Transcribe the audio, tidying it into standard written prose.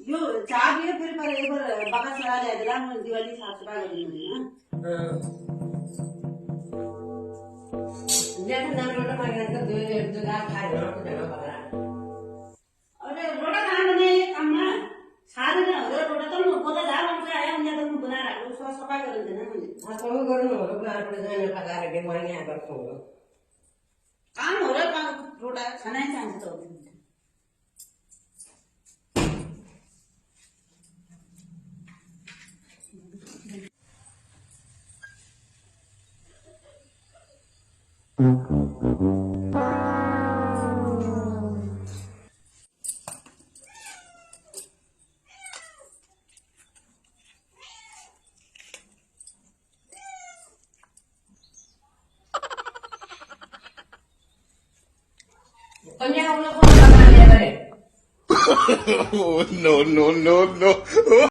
यो चाह भी फिर पर एक बार बाबा सड़ा ले दिला मैं दिवाली साफ सफाई कर दूंगी हां देखो ना रोटा मांगने तो दो जगह खाए ना तो जगह पकड़ा अरे रोटा खाना नहीं काम ना सारे ना अगर रोटा तो मैं बोला जा हम से आया हमने तो मैं बना रहा हूं साफ सफाई कर देना मुझे हां तो करो ना रोटा पर जाने पका के मांगे आकर तो काम हो रहा है रोटा खाना ही चाहिए तो कन्या उन लोग को पका लिया करे no, no, no, no.